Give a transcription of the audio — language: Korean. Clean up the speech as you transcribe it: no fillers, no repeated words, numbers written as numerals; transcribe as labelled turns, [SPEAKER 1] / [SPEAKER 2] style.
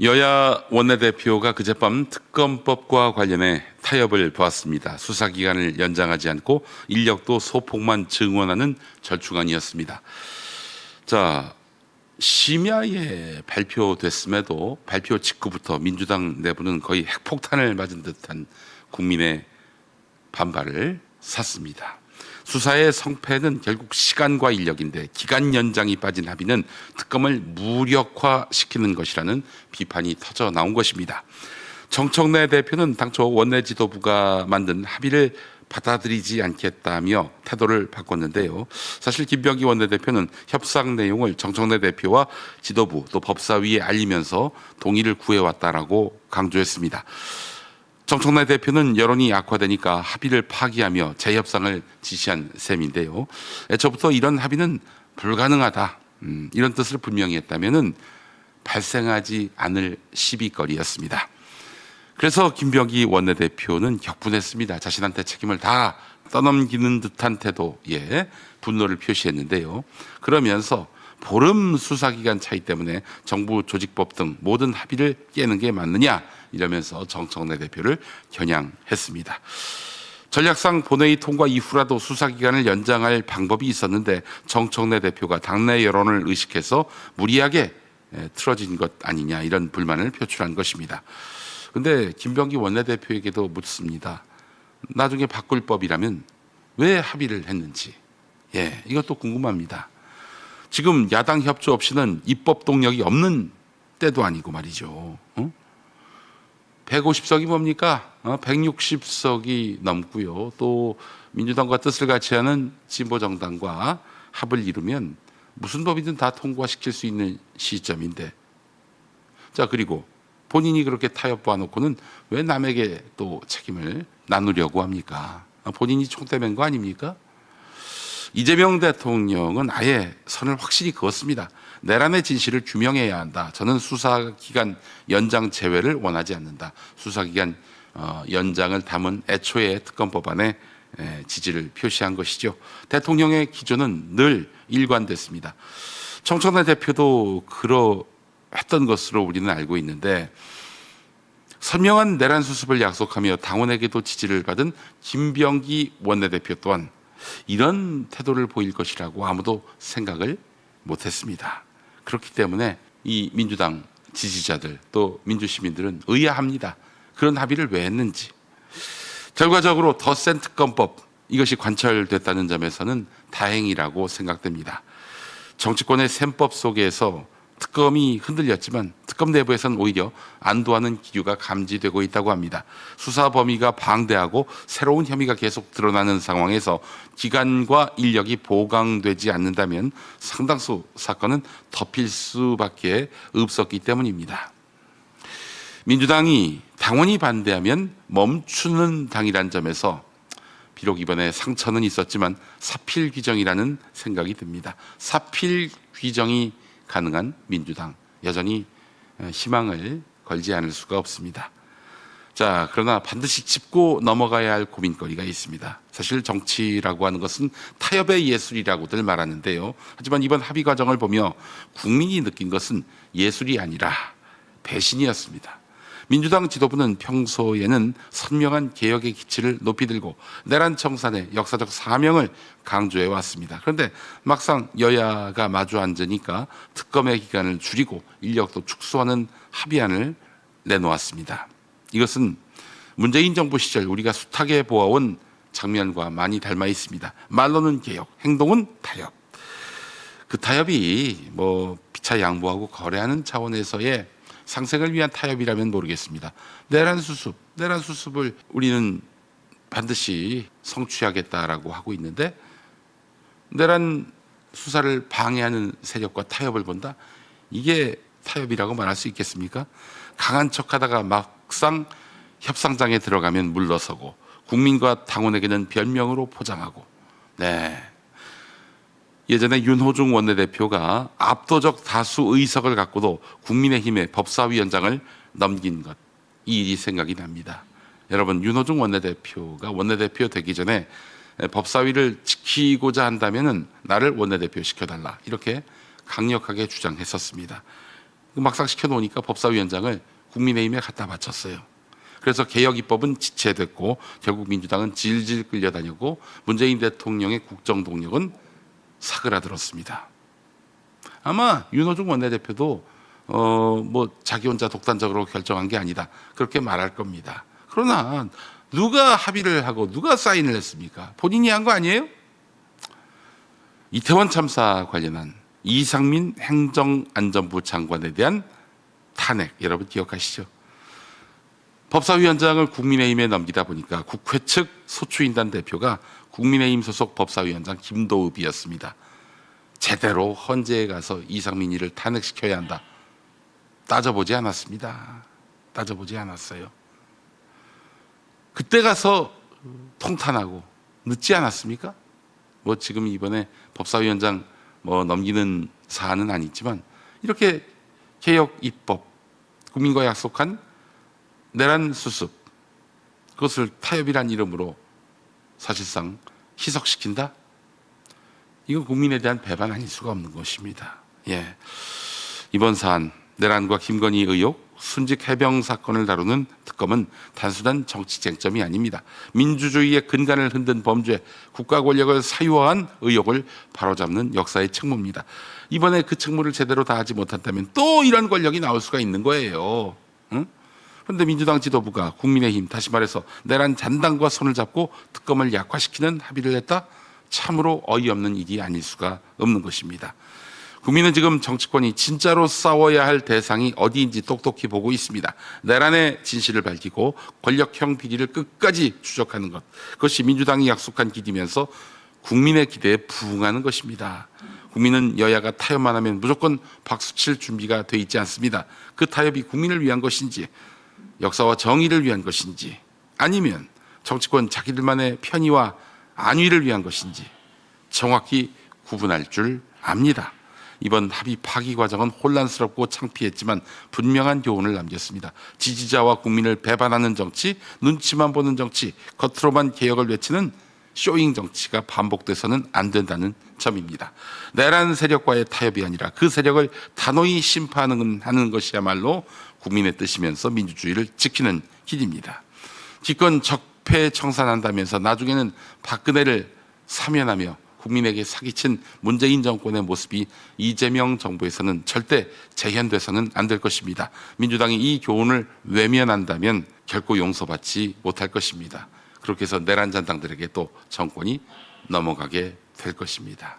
[SPEAKER 1] 여야 원내대표가 그젯밤 특검법과 관련해 타협을 보았습니다. 수사기간을 연장하지 않고 인력도 소폭만 증원하는 절충안이었습니다. 자, 심야에 발표됐음에도 발표 직후부터 민주당 내부는 거의 핵폭탄을 맞은 듯한 국민의 반발을 샀습니다. 수사의 성패는 결국 시간과 인력인데 기간 연장이 빠진 합의는 특검을 무력화시키는 것이라는 비판이 터져 나온 것입니다. 정청래 대표는 당초 원내 지도부가 만든 합의를 받아들이지 않겠다며 태도를 바꿨는데요. 사실 김병기 원내대표는 협상 내용을 정청래 대표와 지도부 또 법사위에 알리면서 동의를 구해왔다라고 강조했습니다. 정청래 대표는 여론이 악화되니까 합의를 파기하며 재협상을 지시한 셈인데요. 애초부터 이런 합의는 불가능하다, 이런 뜻을 분명히 했다면은 발생하지 않을 시비거리였습니다. 그래서 김병기 원내대표는 격분했습니다. 자신한테 책임을 다 떠넘기는 듯한 태도에 분노를 표시했는데요. 그러면서 보름 수사기간 차이 때문에 정부 조직법 등 모든 합의를 깨는 게 맞느냐 이러면서 정청래 대표를 겨냥했습니다. 전략상 본회의 통과 이후라도 수사기간을 연장할 방법이 있었는데 정청래 대표가 당내 여론을 의식해서 무리하게 틀어진 것 아니냐 이런 불만을 표출한 것입니다. 그런데 김병기 원내대표에게도 묻습니다. 나중에 바꿀 법이라면 왜 합의를 했는지, 이것도 궁금합니다. 지금 야당 협조 없이는 입법 동력이 없는 때도 아니고 말이죠. 150석이 뭡니까? 160석이 넘고요. 또 민주당과 뜻을 같이 하는 진보정당과 합을 이루면 무슨 법이든 다 통과시킬 수 있는 시점인데, 자, 그리고 본인이 그렇게 타협 봐놓고는 왜 남에게 또 책임을 나누려고 합니까? 본인이 총대 맨 거 아닙니까? 이재명 대통령은 아예 선을 확실히 그었습니다. 내란의 진실을 규명해야 한다. 저는 수사기간 연장 제외를 원하지 않는다. 수사기간 연장을 담은 애초의 특검법안에 지지를 표시한 것이죠. 대통령의 기조는 늘 일관됐습니다. 정청래 대표도 그러했던 것으로 우리는 알고 있는데, 선명한 내란 수습을 약속하며 당원에게도 지지를 받은 김병기 원내대표 또한 이런 태도를 보일 것이라고 아무도 생각을 못했습니다. 그렇기 때문에 이 민주당 지지자들 또 민주시민들은 의아합니다. 그런 합의를 왜 했는지. 결과적으로 더 센 특검법, 이것이 관철됐다는 점에서는 다행이라고 생각됩니다. 정치권의 셈법 속에서 특검이 흔들렸지만 특검 내부에서는 오히려 안도하는 기류가 감지되고 있다고 합니다. 수사 범위가 방대하고 새로운 혐의가 계속 드러나는 상황에서 기간과 인력이 보강되지 않는다면 상당수 사건은 덮일 수밖에 없었기 때문입니다. 민주당이 당원이 반대하면 멈추는 당이란 점에서 비록 이번에 상처는 있었지만 사필 규정이라는 생각이 듭니다. 사필 규정이 가능한 민주당, 여전히 희망을 걸지 않을 수가 없습니다. 자, 그러나 반드시 짚고 넘어가야 할 고민거리가 있습니다. 사실 정치라고 하는 것은 타협의 예술이라고들 말하는데요. 하지만 이번 합의 과정을 보며 국민이 느낀 것은 예술이 아니라 배신이었습니다. 민주당 지도부는 평소에는 선명한 개혁의 기치를 높이 들고 내란 청산의 역사적 사명을 강조해 왔습니다. 그런데 막상 여야가 마주 앉으니까 특검의 기간을 줄이고 인력도 축소하는 합의안을 내놓았습니다. 이것은 문재인 정부 시절 우리가 숱하게 보아온 장면과 많이 닮아 있습니다. 말로는 개혁, 행동은 타협. 그 타협이 피차 양보하고 거래하는 차원에서의 상생을 위한 타협이라면 모르겠습니다. 내란 수습을 우리는 반드시 성취하겠다라고 하고 있는데, 내란 수사를 방해하는 세력과 타협을 본다? 이게 타협이라고 말할 수 있겠습니까? 강한 척하다가 막상 협상장에 들어가면 물러서고 국민과 당원에게는 변명으로 포장하고, 예전에 윤호중 원내대표가 압도적 다수 의석을 갖고도 국민의힘의 법사위원장을 넘긴 것, 이 일이 생각이 납니다. 여러분, 윤호중 원내대표가 원내대표 되기 전에 법사위를 지키고자 한다면 나를 원내대표 시켜달라, 이렇게 강력하게 주장했었습니다. 막상 시켜놓으니까 법사위원장을 국민의힘에 갖다 바쳤어요. 그래서 개혁 입법은 지체됐고 결국 민주당은 질질 끌려다녔고 문재인 대통령의 국정 동력은 사그라들었습니다. 아마 윤호중 원내대표도 뭐 자기 혼자 독단적으로 결정한 게 아니다 그렇게 말할 겁니다. 그러나 누가 합의를 하고 누가 사인을 했습니까? 본인이 한 거 아니에요? 이태원 참사 관련한 이상민 행정안전부 장관에 대한 탄핵 여러분 기억하시죠? 법사위원장을 국민의힘에 넘기다 보니까 국회 측 소추인단 대표가 국민의힘 소속 법사위원장 김도읍이었습니다. 제대로 헌재에 가서 이상민이를 탄핵시켜야 한다. 따져보지 않았습니다. 따져보지 않았어요. 그때 가서 통탄하고 늦지 않았습니까? 뭐 지금 이번에 법사위원장 뭐 넘기는 사안은 아니지만 이렇게 개혁 입법, 국민과 약속한 내란 수습, 그것을 타협이란 이름으로 사실상 희석시킨다? 이건 국민에 대한 배반 아닐 수가 없는 것입니다. 예. 이번 사안, 내란과 김건희 의혹, 순직 해병 사건을 다루는 특검은 단순한 정치 쟁점이 아닙니다. 민주주의의 근간을 흔든 범죄, 국가 권력을 사유화한 의혹을 바로잡는 역사의 책무입니다. 이번에 그 책무를 제대로 다하지 못한다면 또 이런 권력이 나올 수가 있는 거예요. 응? 그런데 민주당 지도부가 국민의힘, 다시 말해서 내란 잔당과 손을 잡고 특검을 약화시키는 합의를 했다? 참으로 어이없는 일이 아닐 수가 없는 것입니다. 국민은 지금 정치권이 진짜로 싸워야 할 대상이 어디인지 똑똑히 보고 있습니다. 내란의 진실을 밝히고 권력형 비리를 끝까지 추적하는 것, 그것이 민주당이 약속한 길이면서 국민의 기대에 부응하는 것입니다. 국민은 여야가 타협만 하면 무조건 박수칠 준비가 돼 있지 않습니다. 그 타협이 국민을 위한 것인지 역사와 정의를 위한 것인지 아니면 정치권 자기들만의 편의와 안위를 위한 것인지 정확히 구분할 줄 압니다. 이번 합의 파기 과정은 혼란스럽고 창피했지만 분명한 교훈을 남겼습니다. 지지자와 국민을 배반하는 정치, 눈치만 보는 정치, 겉으로만 개혁을 외치는 쇼잉 정치가 반복돼서는 안 된다는 점입니다. 내란 세력과의 타협이 아니라 그 세력을 단호히 심판하는 것이야말로 국민의 뜻이면서 민주주의를 지키는 길입니다. 기권 적폐청산한다면서 나중에는 박근혜를 사면하며 국민에게 사기친 문재인 정권의 모습이 이재명 정부에서는 절대 재현돼서는 안 될 것입니다. 민주당이 이 교훈을 외면한다면 결코 용서받지 못할 것입니다. 그렇게 해서 내란 잔당들에게 또 정권이 넘어가게 될 것입니다.